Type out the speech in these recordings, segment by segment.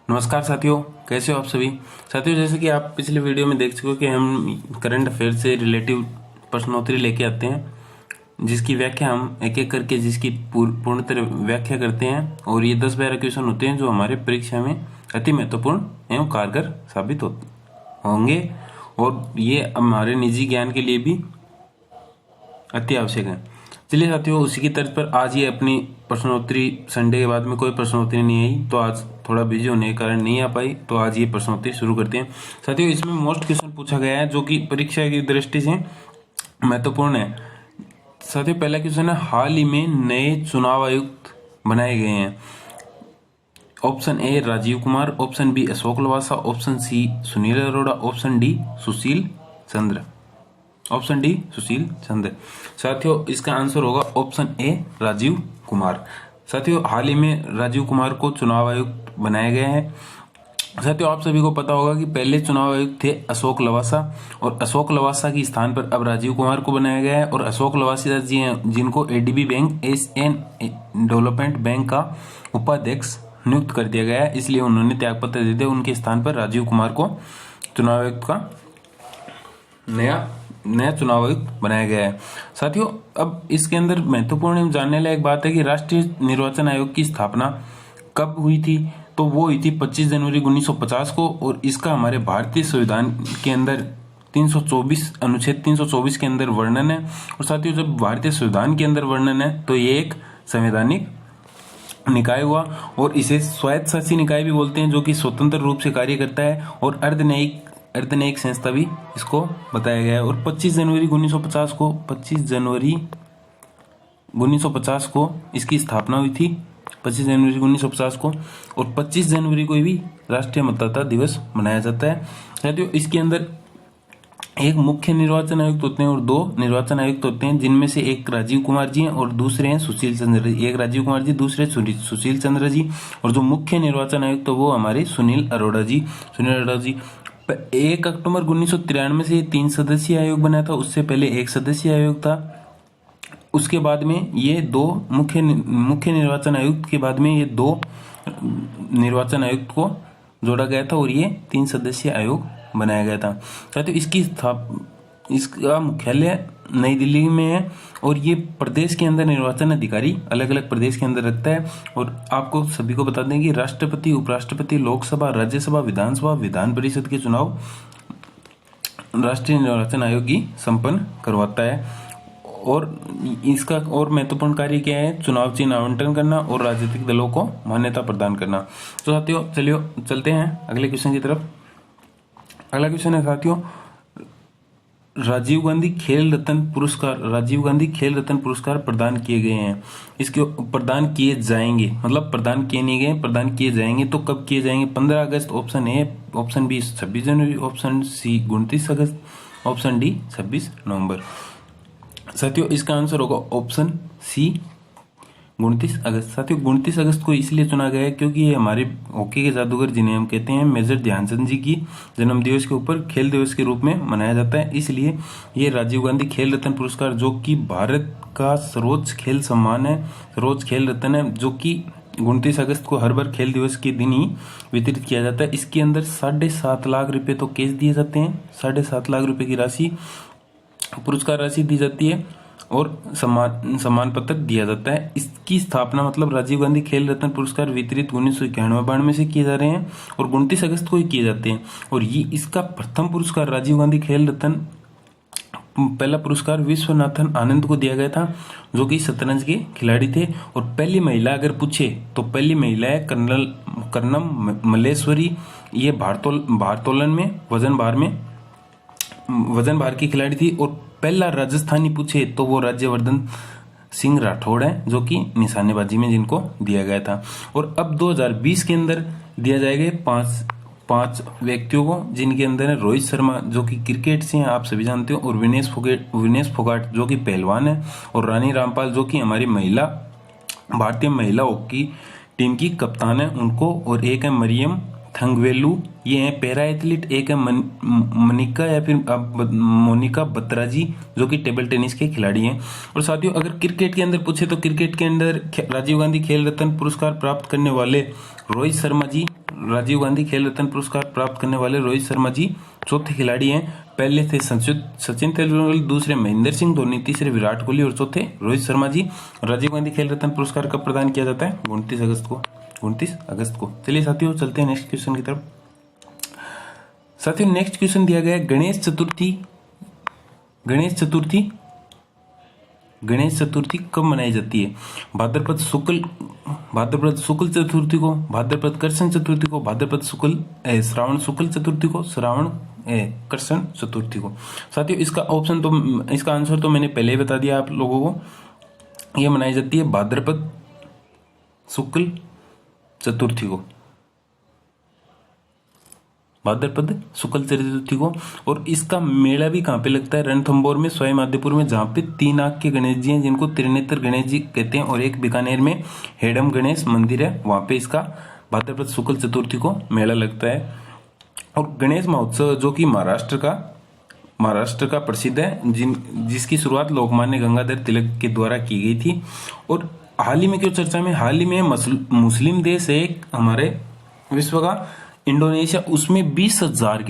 नमस्कार साथियों, कैसे हो आप सभी। साथियों, जैसे कि आप पिछले वीडियो में देख चुके हो कि हम करंट अफेयर से रिलेटिव प्रश्नोत्तरी लेके आते हैं, जिसकी व्याख्या हम एक एक करके जिसकी पूर्ण तरह व्याख्या करते हैं। और ये 10-12 क्वेश्चन होते हैं जो हमारे परीक्षा में अति महत्वपूर्ण एवं कारगर साबित होंगे, और ये हमारे निजी ज्ञान के लिए भी अति आवश्यक है। चलिए साथियों, उसी की तर्ज पर आज ये अपनी प्रश्नोत्तरी, संडे के बाद में कोई प्रश्नोत्तरी नहीं आई, तो आज थोड़ा बिजी होने के कारण नहीं आ पाई, तो आज ये प्रश्नोत्तरी शुरू करते हैं। साथियों, इसमें मोस्ट क्वेश्चन पूछा गया है जो कि परीक्षा की दृष्टि से महत्वपूर्ण है। साथियों, पहला क्वेश्चन है, हाल ही में नए चुनाव आयुक्त बनाए गए हैं। Option A Rajiv Kumar, option B Ashok Lavasa, option C Sunil Arora, option D Sushil Chandra. Option D Sushil Chandra. साथियों, इसका आंसर होगा ऑप्शन ए राजीव कुमार। साथियों, हाल ही में राजीव कुमार को चुनाव आयुक्त बनाया गया है। साथियों, आप सभी को पता होगा कि पहले चुनाव आयुक्त थे अशोक लवासा, और अशोक लवासा के स्थान पर अब राजीव कुमार को बनाया गया है। और अशोक लवासा जी हैं जिनको ADB bank Asian development bank का उपाध्यक्ष नियुक्त कर दिया गया है, इसलिए उन्होंने त्यागपत्र दे दिया। उनके स्थान पर राजीव कुमार को चुनाव आयुक्त का नया चुनाव आयुक्त बनाया गया है। साथियों, अब इसके अंदर महत्वपूर्ण जानने लायक बात है कि राष्ट्रीय निर्वाचन आयोग की स्थापना कब हुई थी, तो वो हुई थी 25 जनवरी 1950 को, और इसका हमारे भारतीय संविधान के अंदर 324 अनुच्छेद 324 के अंदर वर्णन है। और साथियों, जब भारतीय संविधान के अंदर वर्णन है तो ये एक संवैधानिक निकाय हुआ, और इसे स्वायत्त शासी निकाय भी बोलते हैं, जो कि स्वतंत्र रूप से कार्य करता है, और अर्धन्यायिक संस्था भी इसको बताया गया है। और 25 जनवरी 1950 को इसकी स्थापना हुई थी, 25 जनवरी 1950 को, और 25 जनवरी को भी राष्ट्रीय मतदाता दिवस मनाया जाता है। साथियों, इसके अंदर एक मुख्य निर्वाचन आयुक्त होते हैं और 2 निर्वाचन आयुक्त होते हैं, जिनमें से एक राजीव कुमार जी हैं और दूसरे हैं सुशील चंद्र जी। एक राजीव कुमार जी, दूसरे सुशील चंद्र जी, और जो मुख्य निर्वाचन आयुक्त वो हमारे सुनील अरोड़ा जी। 1 अक्टूबर 1993 से 3 सदस्यीय आयोग बना था, उससे पहले 1 सदस्यीय आयोग था। उसके बाद में ये 2 मुख्य निर्वाचन आयुक्त के बाद में ये 2 निर्वाचन आयुक्त को जोड़ा गया था, और ये 3 सदस्यीय आयोग बनाया गया था। साथियों, इसका मुख्यालय नई दिल्ली में है, और ये प्रदेश के अंदर निर्वाचन अधिकारी अलग अलग प्रदेश के अंदर रखता है। और आपको सभी को बता दें कि राष्ट्रपति, उपराष्ट्रपति, लोकसभा, राज्यसभा, विधानसभा, विधान परिषद के चुनाव राष्ट्रीय निर्वाचन आयोग ही संपन्न करवाता है। और इसका और महत्वपूर्ण कार्य क्या है? चुनाव चिन्ह आवंटन करना और राजनीतिक दलों को मान्यता प्रदान करना। तो साथियों, चलिए चलते हैं अगले क्वेश्चन की तरफ। अगला क्वेश्चन है साथियों, राजीव गांधी खेल रत्न पुरस्कार प्रदान किए गए हैं। इसके प्रदान किए जाएंगे, मतलब प्रदान किए नहीं गए, प्रदान किए जाएंगे। तो कब किए जाएंगे? 15 अगस्त ऑप्शन ए, ऑप्शन बी 26 जनवरी, ऑप्शन सी 29 अगस्त, ऑप्शन डी 26 नवंबर। साथियों, इसका आंसर होगा ऑप्शन सी 29 अगस्त। साथियों, 29 अगस्त को इसलिए चुना गया है क्योंकि ये हमारे हॉकी के जादूगर, जिन्हें हम कहते हैं मेजर ध्यानचंद जी की जन्म दिवस के ऊपर खेल दिवस के रूप में मनाया जाता है। इसलिए ये राजीव गांधी खेल रत्न पुरस्कार, जो कि भारत का सर्वोच्च खेल सम्मान है, सर्वोच्च खेल रत्न है, जो कि 29 अगस्त को हर बार खेल दिवस के दिन ही वितरित किया जाता है। इसके अंदर 7.5 लाख रुपए तो कैश दिए जाते हैं, 7.5 लाख रुपए की राशि, पुरस्कार राशि दी जाती है, और सम्मान पत्र दिया जाता है। इसकी स्थापना, मतलब राजीव गांधी खेल रत्न पुरस्कार वितरित 1991-92 से किए जा रहे हैं, और 29 अगस्त को ही किए जाते हैं। और ये इसका प्रथम पुरस्कार राजीव गांधी खेल रत्न, पहला पुरस्कार विश्वनाथन आनंद को दिया गया था, जो कि शतरंज के खिलाड़ी थे। और पहली महिला अगर पूछे तो पहली महिला है कर्नम मल्लेश्वरी। ये भारोत्तोलन में वजन भार की खिलाड़ी थी। और पहला राजस्थानी पूछे तो वो राज्यवर्धन सिंह राठौड़ है, जो कि निशानेबाजी में जिनको दिया गया था। और अब 2020 के अंदर दिया जाएगा 5 व्यक्तियों को, जिनके अंदर है रोहित शर्मा, जो कि क्रिकेट से हैं, आप सभी जानते हो, और विनेश फोगाट, जो कि पहलवान है, और रानी रामपाल, जो कि हमारी भारतीय महिला हॉकी टीम की कप्तान है, उनको। और एक है मरियम थंगवेलु, ये हैं पैरा एथलीट। एक है मनिका या फिर मोनिका बत्राजी जो कि टेबल टेनिस के खिलाड़ी हैं। और साथियों अगर क्रिकेट के अंदर पूछे तो क्रिकेट के अंदर राजीव गांधी खेल रत्न पुरस्कार प्राप्त करने वाले रोहित शर्मा जी, राजीव गांधी खेल रत्न पुरस्कार प्राप्त करने वाले रोहित शर्मा जी चौथे खिलाड़ी हैं। पहले थे सचिन तेंदुलकर, दूसरे महेंद्र सिंह धोनी, तीसरे विराट कोहली और चौथे रोहित शर्मा जी। राजीव गांधी खेल रत्न पुरस्कार कब प्रदान किया जाता है? 29 अगस्त को। चलिए साथियों चलते हैं नेक्स्ट क्वेश्चन की तरफ। साथियों नेक्स्ट क्वेश्चन दिया गया है गणेश चतुर्थी कब मनाई जाती है? भाद्रपद शुक्ल चतुर्थी को, भाद्रपद कृष्ण चतुर्थी को, भाद्रपद श्रावण शुक्ल चतुर्थी को, श्रावण कृष्ण चतुर्थी को। साथियों इसका आंसर तो मैंने पहले ही बता दिया आप लोगों को। यह मनाई जाती है भाद्रपद शुक्ल चतुर्थी को, भाद्रपद शुक्ल चतुर्थी को। और इसका मेला भी कहाँ पे लगता है? रणथंभौर में, सवाई माधोपुर में, जहाँ पे 3 आंख के गणेश जी हैं जिनको त्रिनेत्र गणेश जी कहते हैं, और एक बीकानेर में हेडम गणेश मंदिर है, वहां पे इसका भाद्रपद शुक्ल चतुर्थी को मेला लगता है। और गणेश महोत्सव जो कि महाराष्ट्र का प्रसिद्ध है, जिसकी शुरुआत लोकमान्य गंगाधर तिलक के द्वारा की गई थी। और हाल ही में क्यों चर्चा में? हाल ही में मुस्लिम देश है हमारे विश्व का इंडोनेशिया, उसमें 20,000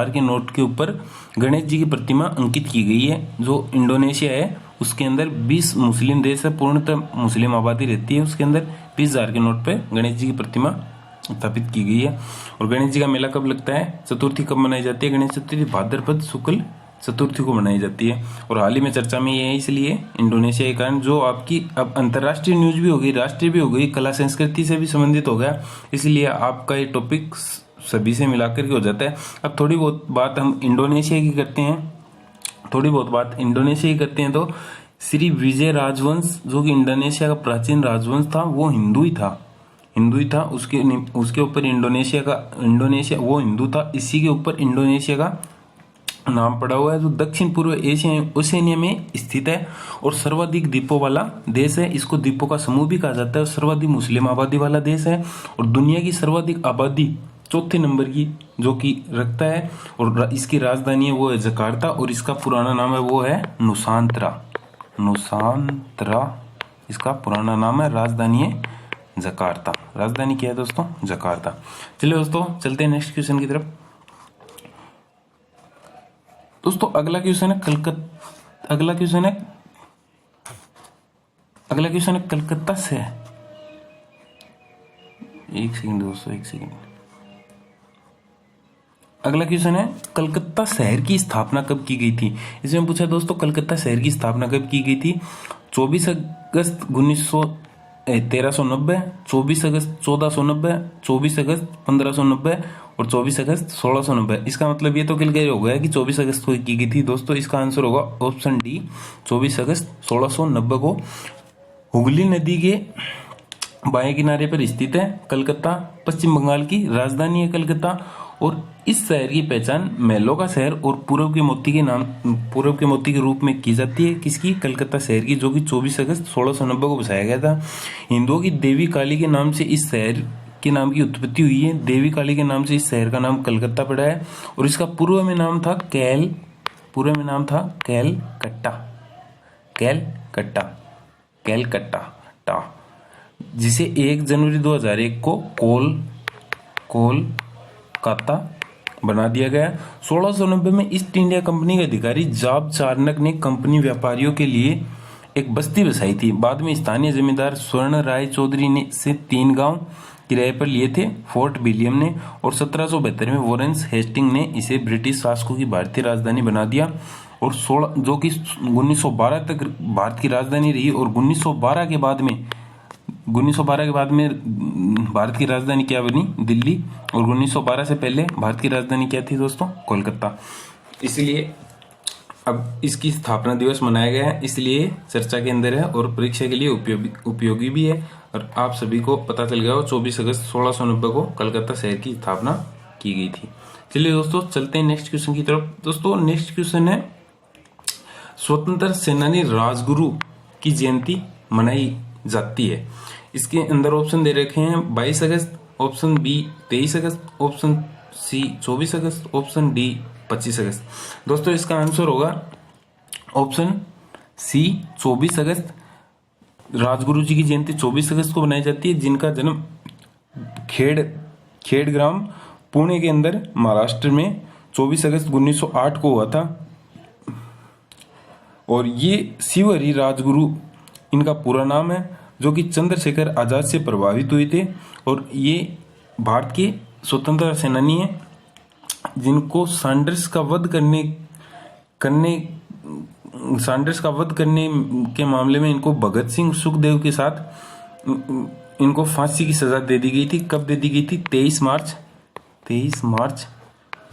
के नोट के ऊपर गणेश जी की प्रतिमा अंकित की गई है। जो इंडोनेशिया है उसके अंदर 20 मुस्लिम देश है, पूर्णतः मुस्लिम आबादी रहती है, उसके अंदर 20,000 के नोट पे गणेश जी की प्रतिमा स्थापित की गई है। और गणेश जी का मेला कब लगता है? चतुर्थी कब मनाई जाती है? गणेश चतुर्थी भाद्रपद शुक्ल चतुर्थी को मनाई जाती है। और हाल ही में चर्चा में ये है इसलिए इंडोनेशिया के कारण, जो आपकी अब अंतर्राष्ट्रीय न्यूज भी हो गई, राष्ट्रीय भी हो गई, कला संस्कृति से भी संबंधित हो गया, इसलिए आपका ये टॉपिक सभी से मिलाकर के हो जाता है। अब थोड़ी बहुत बात हम इंडोनेशिया की करते हैं, तो श्री विजय राजवंश जो कि इंडोनेशिया का प्राचीन राजवंश था, वो हिंदू ही था। उसके ऊपर इंडोनेशिया वो हिंदू था, इसी के ऊपर इंडोनेशिया का नाम पड़ा हुआ है, जो दक्षिण पूर्व ओशिनिया में स्थित है और सर्वाधिक द्वीपों वाला देश है। इसको द्वीपों का समूह भी कहा जाता है। सर्वाधिक मुस्लिम आबादी वाला देश है और दुनिया की सर्वाधिक आबादी चौथे नंबर की जो कि रखता है। और इसकी राजधानी है वो है जकार्ता, और इसका पुराना नाम है वो है नुसांतरा। इसका पुराना नाम है, राजधानी है जकार्ता। राजधानी क्या है दोस्तों? जकार्ता। चलिए दोस्तों चलते हैं नेक्स्ट क्वेश्चन की तरफ। दोस्तों अगला क्वेश्चन है कलकत्ता से। एक सेकंड। अगला क्वेश्चन है कलकत्ता शहर की स्थापना कब की गई थी? इसमें पूछा दोस्तों कलकत्ता शहर की स्थापना कब की गई थी? 24 अगस्त 1390, 24 अगस्त 1490, 24 अगस्त 1590 और 24 अगस्त 1690। इसका मतलब ये तो क्लियर हो गया कि 24 अगस्त को की गई थी। दोस्तों इसका आंसर होगा ऑप्शन डी, 24 अगस्त 1690 को। हुगली नदी के बाएं किनारे पर स्थित है कलकत्ता, पश्चिम बंगाल की राजधानी है कलकत्ता। और इस शहर की पहचान महलों का शहर और पूर्व के मोती के रूप में की जाती है। किसकी? कलकत्ता शहर की, जो कि 24 अगस्त 1690 को बसाया गया था। हिंदुओं की देवी काली के नाम से इस शहर के नाम की उत्पत्ति हुई है। देवी काली के नाम से इस शहर का नाम कलकत्ता पड़ा है। और इसका पूर्व में नाम था कैलकट्टा, जिसे 1 जनवरी 2001 को कोलकाता बना दिया गया। 1690 में ईस्ट इंडिया कंपनी के अधिकारी जॉब चार्नक ने कंपनी व्यापारियों के लिए एक बस्ती बसाई थी। बाद में स्थानीय जमींदार स्वर्ण राय चौधरी ने से 3 गांव किराए पर लिए थे फोर्ट विलियम ने। और 1772 में वॉरेंस हेस्टिंग ने इसे ब्रिटिश शासकों की भारतीय राजधानी बना दिया। और 16 जो कि 1912 तक भारत की राजधानी रही। और 1912 के बाद में भारत की राजधानी क्या बनी? दिल्ली। और 1912 से पहले भारत की राजधानी क्या थी दोस्तों? कोलकाता। इसलिए अब इसकी स्थापना दिवस मनाया गया है, इसलिए चर्चा के अंदर है और परीक्षा के लिए उपयोगी भी है। और आप सभी को पता चल गया हो 24 अगस्त 1690 को कलकत्ता शहर की स्थापना की गई थी। चलिए दोस्तों चलते हैं नेक्स्ट क्वेश्चन की तरफ। दोस्तों नेक्स्ट क्वेश्चन है स्वतंत्र सेनानी राजगुरु की जयंती मनाई जाती है। इसके अंदर ऑप्शन दे रखे हैं 22 अगस्त, ऑप्शन बी 23 अगस्त, ऑप्शन सी 24 अगस्त, ऑप्शन डी 25 अगस्त। दोस्तों इसका आंसर होगा ऑप्शन सी 24 अगस्त। राजगुरु जी की जयंती 24 अगस्त को बनाई जाती है, जिनका जन्म खेड़ ग्राम पुणे के अंदर महाराष्ट्र में 24 अगस्त 1908 को हुआ था। और ये शिवहरि राजगुरु इनका पूरा नाम है, जो कि चंद्रशेखर आजाद से प्रभावित हुए थे। और ये भारत के स्वतंत्रता सेनानी हैं, जिनको सैंडर्स का वध करने के मामले में इनको भगत सिंह सुखदेव के साथ इनको फांसी की सजा दे दी गई थी। कब दे दी गई थी? 23 मार्च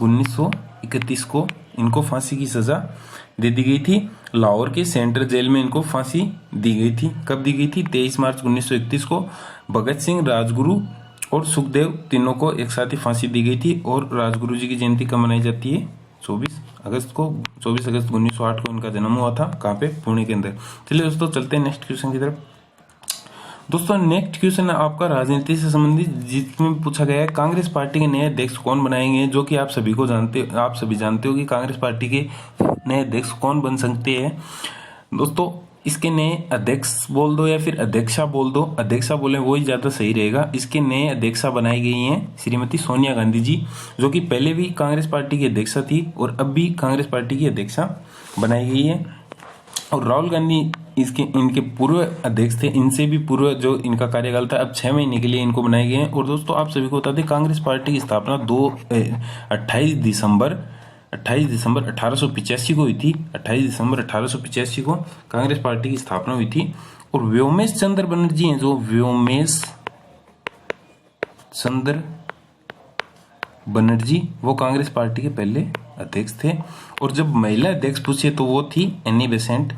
1931 को इनको फांसी की सजा दे दी गई थी। लाहौर के सेंट्रल जेल में इनको फांसी दी गई थी। कब दी गई थी? 23 मार्च 1931 को भगत सिंह, राजगुरु और सुखदेव तीनों को एक साथ ही फांसी दी गई थी। और राजगुरु जी की जयंती कब मनाई जाती है? 24 अगस्त को। 24 अगस्त 1908 को इनका जन्म हुआ था। कहाँ पे? पुणे के अंदर। चलिए दोस्तों चलते हैं नेक्स्ट क्वेश्चन की तरफ। दोस्तों नेक्स्ट क्वेश्चन है आपका राजनीति से संबंधित, जिसमें पूछा गया है कांग्रेस पार्टी के नए अध्यक्ष कौन बनाएंगे। जो कि आप सभी जानते हो कि कांग्रेस पार्टी के नए अध्यक्ष कौन बन सकते हैं। दोस्तों इसके नए अध्यक्ष बोल दो या फिर अध्यक्षा बोल दो, अध्यक्षा बोले वो ही ज्यादा सही रहेगा। इसके नए अध्यक्षा बनाई गई हैं श्रीमती सोनिया गांधी जी, जो कि पहले भी कांग्रेस पार्टी की अध्यक्षा थी और अब भी कांग्रेस पार्टी की अध्यक्षा बनाई गई है। और राहुल गांधी इनके पूर्व अध्यक्ष थे, इनसे भी पूर्व जो इनका कार्यकाल था, अब 6 महीने के लिए इनको बनाए गए हैं। और दोस्तों आप सभी को बता दें कांग्रेस पार्टी की स्थापना 28 दिसंबर 1885 को हुई थी। 28 दिसंबर 1885 को कांग्रेस पार्टी की स्थापना हुई थी। और व्योमेश चंद्र बनर्जी हैं, जो व्योमेश चंद्र बनर्जी वो कांग्रेस पार्टी के पहले अध्यक्ष थे। और जब महिला अध्यक्ष पूछे तो वो थी एनी बेसेंट,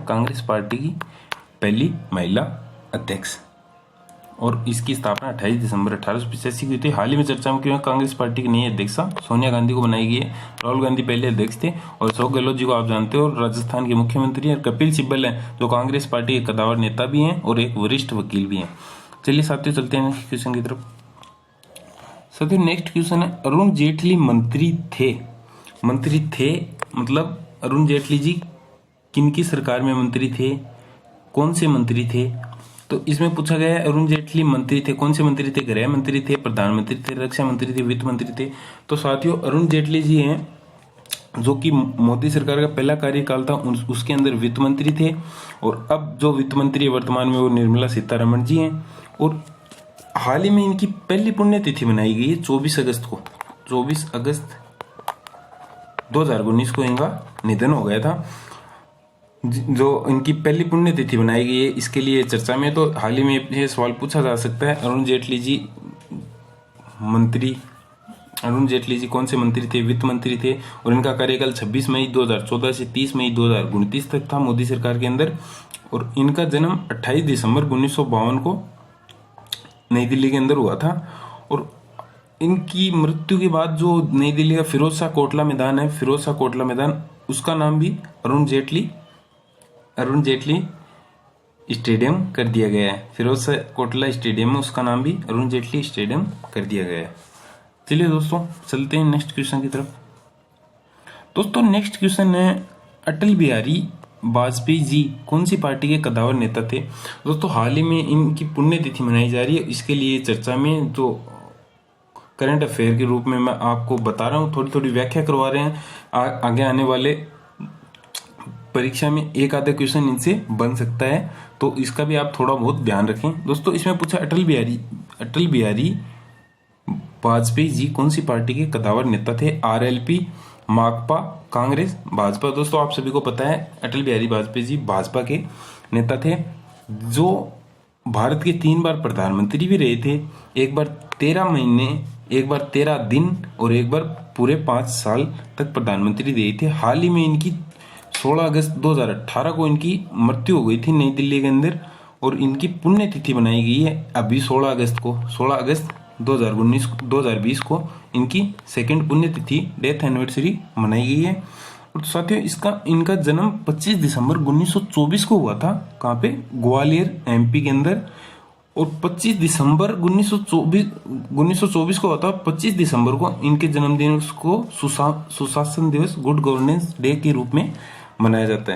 कांग्रेस पार्टी की पहली महिला अध्यक्ष। और इसकी स्थापना 28 दिसंबर 1885 की हुई थी। हाल ही में चर्चा में क्यों कांग्रेस पार्टी की नई अध्यक्षा सोनिया गांधी को बनाई गई है। राहुल गांधी पहले अध्यक्ष थे और अशोक गहलोत जी को आप जानते हो, राजस्थान के मुख्यमंत्री हैं। कपिल सिब्बल हैं, जो कांग्रेस पार्टी के कदावर नेता भी हैं और एक वरिष्ठ वकील भी हैं। चलिए साथियों चलते हैं नेक्स्ट क्वेश्चन की तरफ। साथियों नेक्स्ट क्वेश्चन है अरुण जेटली मंत्री थे मतलब अरुण जेटली जी किनकी सरकार में मंत्री थे, कौन से मंत्री थे। तो इसमें पूछा गया है अरुण जेटली मंत्री थे, कौन से मंत्री थे? गृह मंत्री थे, प्रधानमंत्री थे, रक्षा मंत्री थे, वित्त मंत्री थे। तो साथियों अरुण जेटली जी हैं, जो कि मोदी सरकार का पहला कार्यकाल था उसके अंदर वित्त मंत्री थे। और अब जो वित्त मंत्री वर्तमान में वो निर्मला सीतारमण जी हैं। और हाल ही में इनकी पहली पुण्यतिथि मनाई गई है 24 अगस्त को। 24 अगस्त 2019 को इनका निधन हो गया था, जो इनकी पहली पुण्यतिथि बनाई गई है। इसके लिए चर्चा में तो हाल ही में ये सवाल पूछा जा सकता है अरुण जेटली जी कौन से मंत्री थे? वित्त मंत्री थे। और इनका कार्यकाल 26 मई 2014 से 30 मई 2029 तक था मोदी सरकार के अंदर। और इनका जन्म 28 दिसंबर 1952 को नई दिल्ली के अंदर हुआ था। और इनकी मृत्यु के बाद जो नई दिल्ली का फिरोज शाह कोटला मैदान, उसका नाम भी अरुण जेटली स्टेडियम कर दिया गया है। फिरोज शाह कोटला स्टेडियम में उसका नाम भी अरुण जेटली स्टेडियम कर दिया गया है। चलिए दोस्तों चलते हैं नेक्स्ट क्वेश्चन की तरफ। दोस्तों नेक्स्ट क्वेश्चन है अटल बिहारी वाजपेयी जी कौन सी पार्टी के कदावर नेता थे। दोस्तों हाल ही में इनकी पुण्यतिथि मनाई जा रही है, इसके लिए चर्चा में जो करंट अफेयर के रूप में मैं आपको बता रहा हूँ, थोड़ी व्याख्या करवा रहे हैं। आगे आने वाले परीक्षा में एक आधा क्वेश्चन इनसे बन सकता है, तो इसका भी आप थोड़ा बहुत ध्यान रखें। दोस्तों इसमें पूछा अटल बिहारी वाजपेयी जी कौन सी पार्टी के कदावर नेता थे। आरएलपी, माकपा, कांग्रेस, भाजपा। दोस्तों आप सभी को पता है अटल बिहारी वाजपेयी जी भाजपा के नेता थे, जो भारत के 3 बार प्रधानमंत्री भी रहे थे। एक बार 13 महीने, एक बार 13 दिन और एक बार पूरे 5 साल तक प्रधानमंत्री रहे थे। हाल ही में इनकी 16 अगस्त 2018 को इनकी मृत्यु हो गई थी नई दिल्ली के अंदर। और इनकी पुण्यतिथि बनाई गई है अभी 16 अगस्त 2020 को इनकी सेकंड पुण्यतिथि, डेथ एनिवर्सरी मनाई गई है। और साथियों इनका जन्म 25 दिसंबर 1924 को हुआ था। कहाँ पे? ग्वालियर एमपी के अंदर। और 25 दिसंबर 1924 को होता है। 25 दिसंबर को इनके जन्मदिन को सुशासन दिवस, गुड गवर्नेंस डे के रूप में मनाया जाता है।